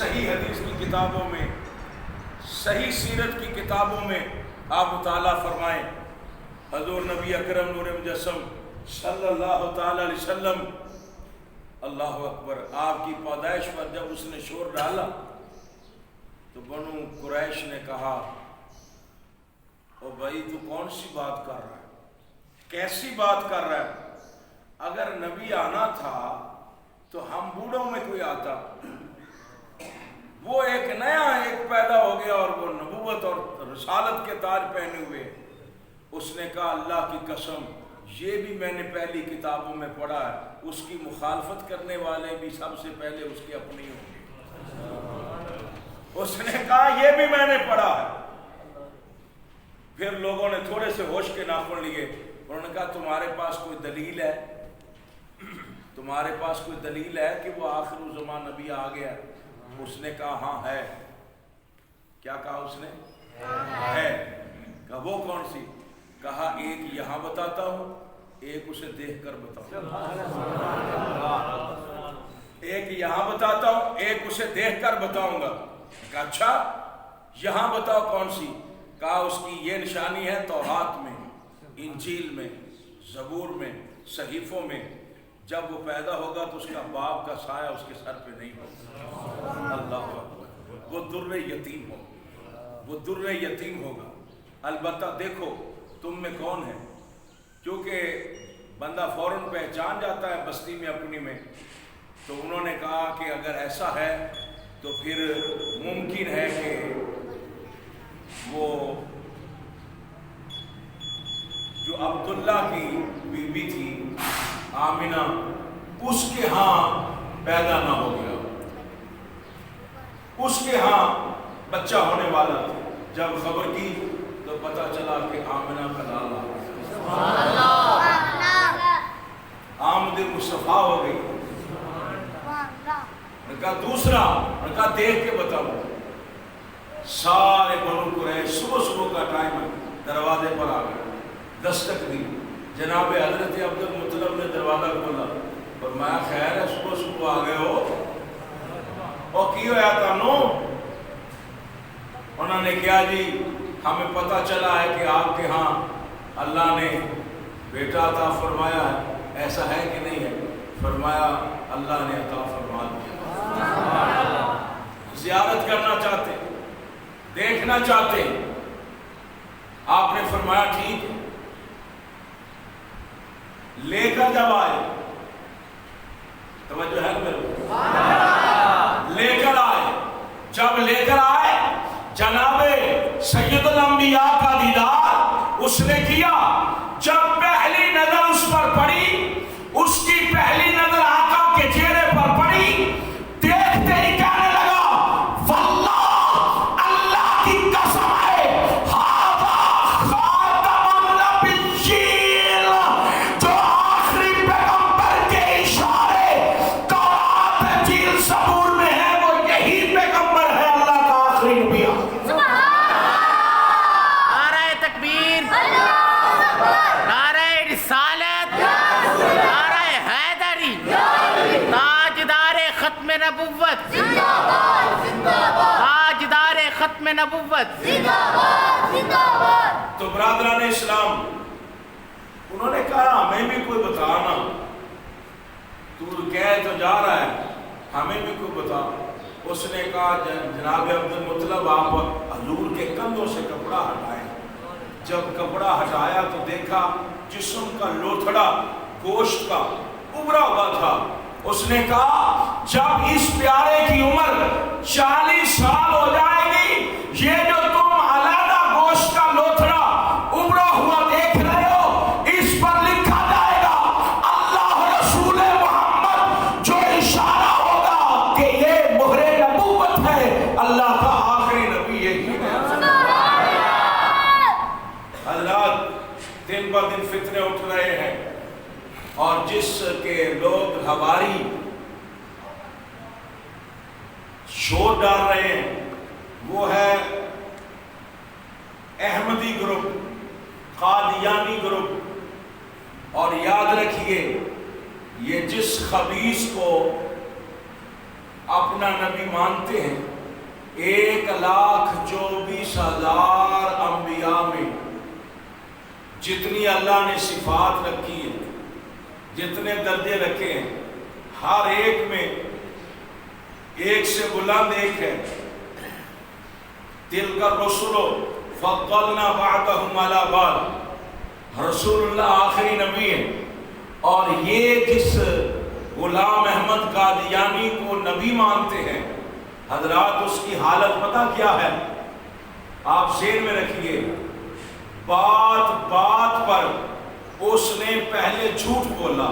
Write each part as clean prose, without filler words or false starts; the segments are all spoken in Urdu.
صحیح حدیث کی کتابوں میں، صحیح سیرت کی کتابوں میں آپ مطالعہ فرمائیں، حضور نبی اکرم نور مجسم صلی اللہ تعالی علیہ وسلم، اللہ اکبر، آپ کی پیدائش پر جب اس نے شور ڈالا تو بنو قریش نے کہا او بھائی تو کون سی بات کر رہا ہے، کیسی بات کر رہا ہے، اگر نبی آنا تھا تو ہم بوڑھوں میں کوئی آتا، وہ ایک نیا ایک پیدا ہو گیا اور وہ نبوت اور رسالت کے تاج پہنے ہوئے۔ اس نے کہا اللہ کی قسم یہ بھی میں نے پہلی کتابوں میں پڑھا ہے، اس کی مخالفت کرنے والے بھی سب سے پہلے اس کے اپنے ہوں گے۔ اس نے کہا یہ بھی میں نے پڑھا ہے۔ پھر لوگوں نے تھوڑے سے ہوش کے ناخن لیے، انہوں نے کہا تمہارے پاس کوئی دلیل ہے، تمہارے پاس کوئی دلیل ہے کہ وہ آخر الزمان نبی آ گیا؟ اس نے کہا ہاں ہے۔ کیا کہا اس نے؟ ہے۔ کہا وہ کون سی؟ کہا ایک یہاں بتاتا ہوں، ایک اسے دیکھ کر بتاؤں، ایک یہاں بتاتا ہوں، ایک اسے دیکھ کر بتاؤں گا۔ کہا اچھا یہاں بتاؤ کون سی؟ کہا اس کی یہ نشانی ہے تورات میں، انجیل میں، زبور میں، صحیفوں میں، جب وہ پیدا ہوگا تو اس کا باپ کا سایہ اس کے سر پہ نہیں ہوگا۔ اللہ اکبر، وہ در یتیم ہوگا، وہ در یتیم ہوگا۔ البتہ دیکھو تم میں کون ہے، کیونکہ بندہ فوراً پہچان جاتا ہے بستی میں اپنی میں، تو انہوں نے کہا کہ اگر ایسا ہے تو پھر ممکن ہے کہ وہ جو عبداللہ کی بیوی تھی آمنہ، اس کے ہاں پیدا نہ ہو گیا، اس کے ہاں بچہ ہونے والا تھا۔ جب خبر کی تو پتا چلا کہ آمنہ کا لالا آمد مصطفیٰ ہو گئی۔ نے کہا دوسرا، نے کہا دیکھ کے بتاؤ۔ سارے بنو قریش صبح صبح کا ٹائم ہے، دروازے پر آ گئے، دستک دی۔ جناب حضرت عبد المطلب نے دروازہ کھولا، فرمایا خیر ہے صبح صبح آ گئے ہو، اور کی ہوا تانوں؟ انہوں نے کہا جی ہمیں پتہ چلا ہے کہ آپ کے ہاں اللہ نے بیٹا عطا فرمایا ہے، ایسا ہے کہ نہیں ہے؟ فرمایا اللہ نے عطا فرما دیا۔ زیارت کرنا چاہتے، دیکھنا چاہتے، آپ نے فرمایا ٹھیک ہے۔ لے کر جب آئے، توجہ ہے میرے، لے کر آئے، جب لے کر آئے جناب سید الانبیاء کا دیدار اس نے کیا۔ جب پہلی نظر اس پر پڑی، اس کی پہلی نظر آقا کے چہرے پر پڑی، دیکھتے ہی کہنے لگا واللہ اللہ کی قسم ہے ھذا خاتم النبیین، جو آخری پیغمبر کے اشارے تورات انجیل زبور میں ہے وہ یہی پیغمبر ہے، اللہ کا آخری نبی۔ نبوت تاجدار ختم نبوت۔ تو برادران اسلام انہوں نے کہا ہمیں بھی کوئی بتانا، تو کہہ تو جا رہا ہے ہمیں بھی کوئی بتا۔ اس نے کہا جناب عبد المطلب آپ حضور کے کندھوں سے کپڑا ہٹائیں۔ جب کپڑا ہٹایا تو دیکھا جسم کا لوتھڑا گوشت کا ابھرا ہوا تھا۔ اس نے کہا جب اس پیارے کی عمر 40 سال ہو جائے گی، یہ جو تم علیحدہ گوشت کا لوتھڑا ابھرا ہوا دیکھ رہے ہو، اس پر لکھا جائے گا اللہ رسول محمد، جو اشارہ ہوگا کہ یہ مہر نبوت ہے، اللہ کا آخری نبی یہی ہے۔ حضرات دن بہ دن فتنے اٹھ رہے ہیں، اور جس کے لوگ ہواری شور ڈال رہے ہیں وہ ہے احمدی گروپ، قادیانی گروپ۔ اور یاد رکھیے یہ جس خبیث کو اپنا نبی مانتے ہیں 1,24,000 انبیاء میں جتنی اللہ نے صفات رکھی ہے، جتنے درجے رکھے ہیں، ہر ایک میں ایک سے بلند ایک ہے. تلک الرسل فضلنا بعضهم علی بعض. رسول اللہ آخری نبی ہے، اور یہ جس غلام احمد قادیانی کو نبی مانتے ہیں حضرات، اس کی حالت پتہ کیا ہے؟ آپ ذہن میں رکھیے. بات بات پر اس نے پہلے جھوٹ بولا.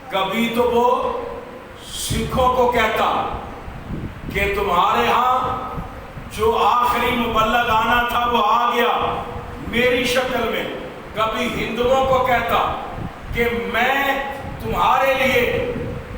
کبھی تو وہ سکھوں کو کہتا کہ تمہارے ہاں جو آخری مبلغ آنا تھا وہ آ گیا میری شکل میں. کبھی ہندوؤں کو کہتا کہ میں تمہارے لیے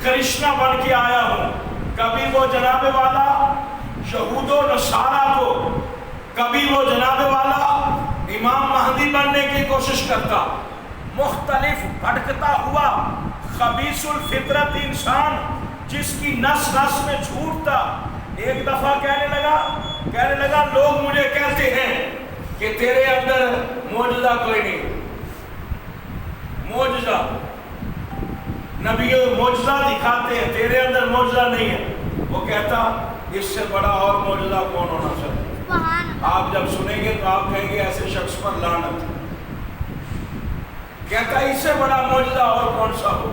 کرشنا بن کے آیا ہوں. کبھی وہ جناب والا یہود و نصارہ کو، کبھی وہ جناب والا امام مہدی بننے کی کوشش کرتا. مختلف بھٹکتا ہوا خبیث الفطرت انسان جس کی نس نس میں جھوٹ تھا، ایک دفعہ کہنے لگا لوگ مجھے کہتے ہیں کہ تیرے اندر معجزہ کوئی نہیں. معجزہ نبی معجزہ دکھاتے ہیں، تیرے اندر معجزہ نہیں ہے. وہ کہتا اس سے بڑا اور معجزہ کون ہونا چاہیے؟ آپ جب سنیں گے تو آپ کہیں گے ایسے شخص پر لعنت. کہتا اس سے بڑا معجزہ اور کون سا ہو؟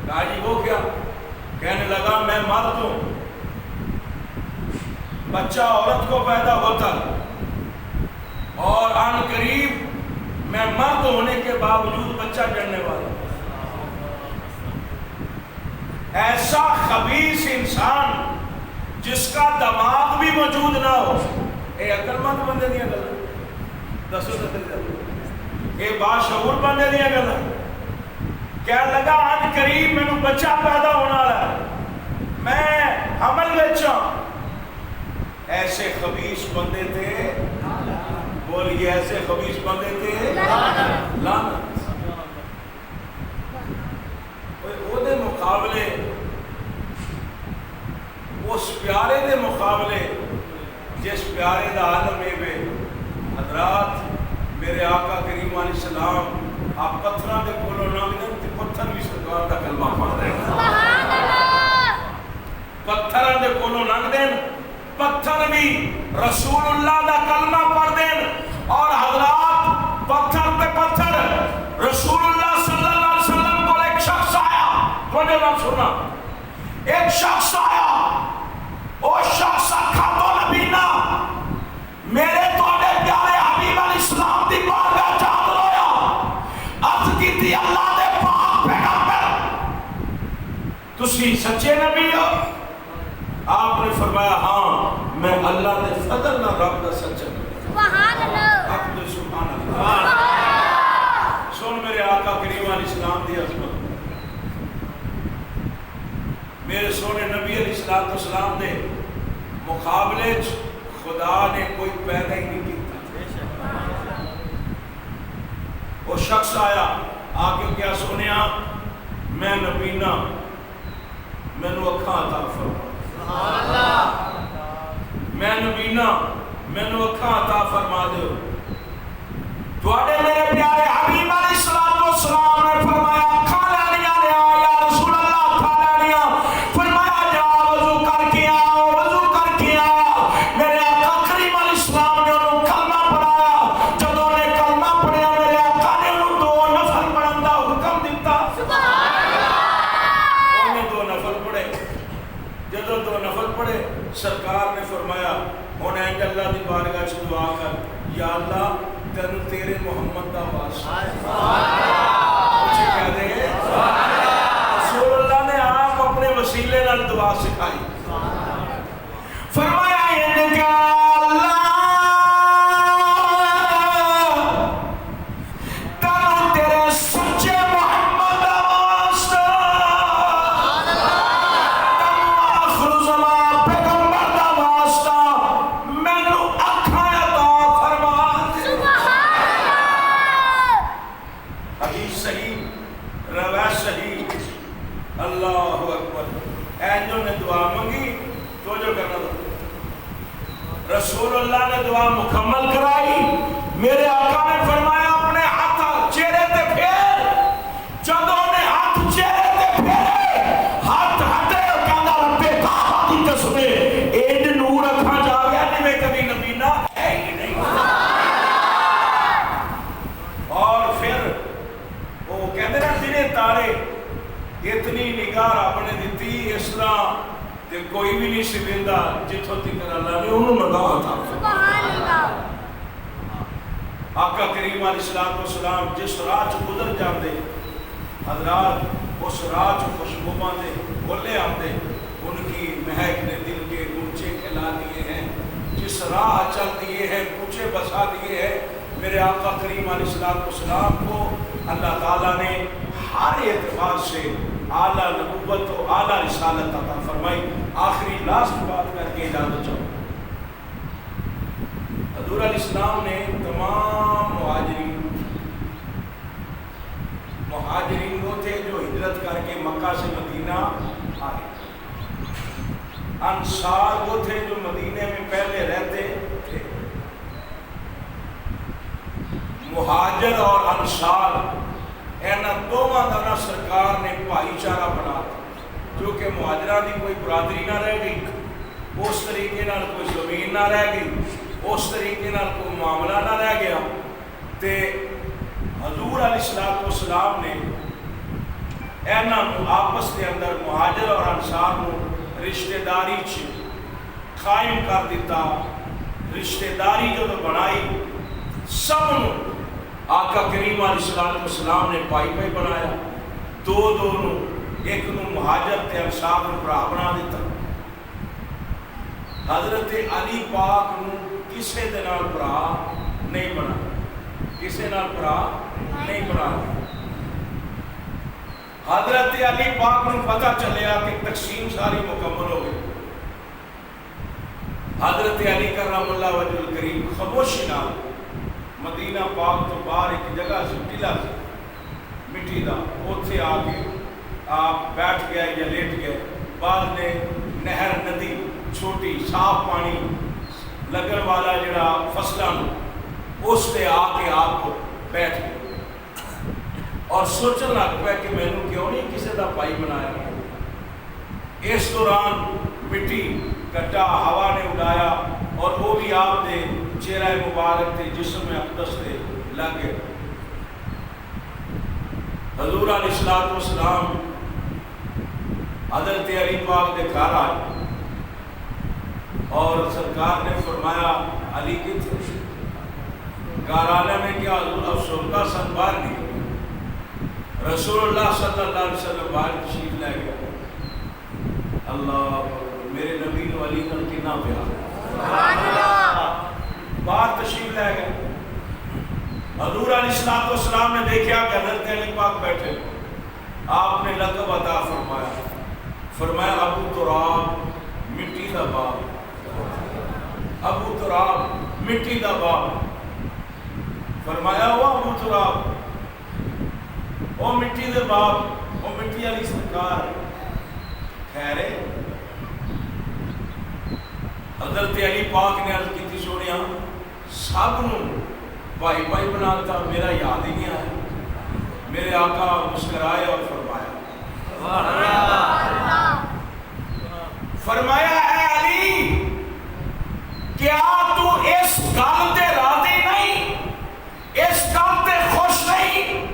کہا جی وہ کیا؟ کہنے لگا میں مرد ہوں، بچہ عورت کو پیدا ہوتا اور ان قریب میں مرد ہونے کے باوجود بچہ جننے والا. ایسا خبیث انسان جس کا دماغ بھی موجود نہ ہو. اے عقل مند بندے دیا گلا دسو اے باشعور بندے دیا گلا. کہنے لگا ان قریب میں بچہ پیدا ہونا ہے، میں حمل بچہ. ایسے خبیث بندے تھے، بولیے ایسے خبیث بندے تھے لعنت. وہ دے مقابلے، اس پیارے دے مقابلے جس پیارے دا عالم میں حضرات میرے آقا کریم علیہ السلام آپ پتھراں دے کولوں نہ ملن تے پتھر بھی سرکار دا کلمہ پڑھ رہے ہیں. سبحان اللہ. پتھراں دے کولوں لنگ دین، پتھر بھی رسول اللہ دا کلمہ پڑھ دین. اور حضرات پتھر تے پتھر رسول اللہ صلی اللہ علیہ وسلم کو ایک شخص آیا. مجھے نام سننا، ایک شخص آیا، وہ شخص اکھا تو نبینا میرے توڑے پیارے حبیب علیہ السلام دی بارگاہ جان رویا. عرض کی تھی اللہ دے پاک پیغمبر تسی سچے نبی ہو؟ آپ نے فرمایا ہاں میں اللہ دے فضل نہ رب دا سچا. سبحان اللہ. سبحان اللہ. سن میرے آقا کریم علیہ السلام دی عظمت. میرے سونے نبی علیہ السلام دے مقابلے خدا نے کوئی پیدا ہی نہیں کیتا. وہ شخص آیا آ کے کیا سنیا میں نبینا مینو اکھاں عطا فرما. میں نبینا مینو اکھاں عطا فرما دو. تواڈے میرے پیارے حبیب علیہ السلام نے فرمایا اکھاں لینیاں نے یا رسول اللہ اکھاں لینیاں. فرمایا جا وضو کر کے آؤ، وضو کر کے آیا. میرے آقا کریم علیہ السلام نے انہوں کلمہ پڑھایا. جب انہیں کلمہ پڑھیا میرے آقا نے انہوں 2 نفل پڑھن دا حکم دیتا. انہیں 2 نفل پڑھے. جب 2 نفل پڑھے سرکار نے فرمایا ہونے اللہ دی بارگاہ سے دعا کر یا اللہ تینو تیرے محمد دا واسطہ. مجھے کہہ دے رسول اللہ نے آپ اپنے وسیلے نال دعا سکھائی. فرمایا انکا اللہ تینو تیرے سچے محمد دا واسطہ، تینو آخر زمان پیغمبر دا واسطہ مینو اکھاں عطا فرما. حدیث صحیح، روایت صحیح. اللہ اکبر. اینجو نے دعا مانگی رسول اللہ نے دعا مکمل کرائی. میرے آقا نے فرمایا اپنے ہاتھ چہرے تے پھیر. جدوں نے ہاتھ چہرے تے پھیرے ہاتھ ہٹے کہندا ربے کعبہ دی قسم ایڈ نور اکھاں جا گیا جویں کبھی نبی نہ ہے ہی نہیں. اور پھر وہ کہندے نا دنے تارے اتنی نگاہ رب نے دتی اس طرح کہ کوئی بھی نہیں سی ویندا جتھوں تک اللہ نے انہوں نگاہ عطا سبحان اللہ. آقا کریم علیہ السلام جس راہ چ گزر جاندے حضرات اس راہ چ خوشبوواں دے بولے آتے ان کی مہک نے دل کے گونچے کھلا دیے ہیں. جس راہ چل دیے ہیں گونچے بسا دیے ہیں. میرے آقا کریم علیہ السلام کو اللہ تعالیٰ نے ہر اعتبار سے اعلیٰ نبوت و اعلیٰ رسالت عطا فرمائی. آخری لاسٹ بات کر کے اجازت چاہوں. حضور علیہ السلام نے تمام مہاجرین وہ تھے جو ہجرت کر کے مکہ سے مدینہ آئے. انصار وہ تھے جو مدینے میں پہلے رہتے تھے. مہاجر اور انصار اینا دونوں دا سرکار نے بھائی چارہ بنا جو کہ مہاجران دی کوئی برادری نہ رہ گئی, اس طریقے نال کوئی زمین نہ رہ گئی, اس طریقے نال کوئی معاملہ نہ رہ گیا. تے حضور علیہ السلام نے اینا آپس کے اندر مہاجر اور انصار کو رشتہ داری قائم کر دیتا. رشتہ داری جو بنائی سب آقا کریم علیہ السلام نے پائی پائی بنایا. دونوں ایک نو مہاجر تے انصار نو برا بنا دیتا. حضرت علی پاک نو کسے دے نال برا نہیں بنا, کسے نال برا نہیں بنا. حضرت علی پاک نو پتہ چلیا کہ تقسیم ساری مکمل ہو گئی. حضرت علی کرم اللہ وجہ الکریم خاموشی نال مدینہ پاک تو باہر ایک جگہ سے ٹیلا سے مٹی دا اوتھے آ کے آپ بیٹھ گئے یا لیٹ گئے. بعد نے نہر ندی چھوٹی صاف پانی لگن والا جڑا فصلاں اس تے آ کے آپ بیٹھ گئے اور سوچن لگ پیا کہ مینوں کیوں نہیں کسی دا بھائی بنایا. اس دوران مٹی کٹا ہوا نے اڑایا اور وہ بھی آپ دے چہرہ مبارک تے جسم اقدس تے لگ گئے. حضور علیہ السلام حضرت علی پاک دے گھر آئے اور سرکار نے فرمایا علی کی تھی گھر آنے میں کیا حضور افسر کا سن باہر نکلے. رسول اللہ صلی اللہ علیہ وسلم باہر تشریف لے گیا. اللہ میرے نبی نو علی نال کتنا پیار باہر تشریف لے گئے. حضور علیہ السلام نے دیکھا کہ حضرت علی پاک بیٹھے. آپ نے لقب عطا فرمایا ابو تراب مٹی دا باپ. ابو تراب مٹی دا باپ. فرمایا وہ ابو تراب او مٹی دے باپ او مٹی علی سرکار خیر ہے. حضرت علی پاک نے عرض کی سونیا سب نو بھائی بھائی بناتا میرا یاد ہی نہیں آیا. میرے آقا مسکرائے اور فرمایا اے علی کیا تو اس گل تے راضی نہیں, اس گل تے خوش نہیں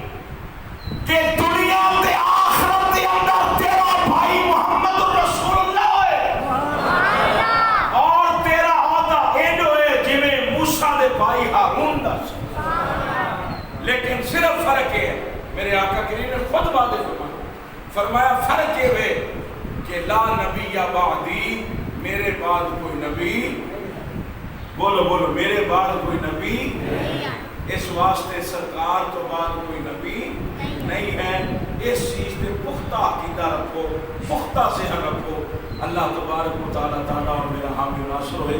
کہ دنیا تے آخرت دے اندر تیرا بھائی محمد رسول اللہ ہوئے اور تیرا عہدہ اینڈ ہوئے جویں موسیٰ دے بھائی ہارون دا سی. لیکن صرف فرق ہے میرے آقا کریم نے خود واضح فرمایا فرق یہ ہے کہ لا نبی یا بعدی میرے بعد کوئی نبی بولو بولو میرے بعد کوئی نبی اس واسطے سرکار تو بعد کوئی نبی نہیں ہے. اس چیز پہ پختہ عقیدہ رکھو, پختہ ذہن رکھو. اللہ تبارک و تعالیٰ اور میرا حامی ناصر ہوئے.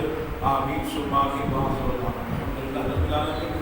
آمین ثم آمین. الحمدللہ رب العالمین.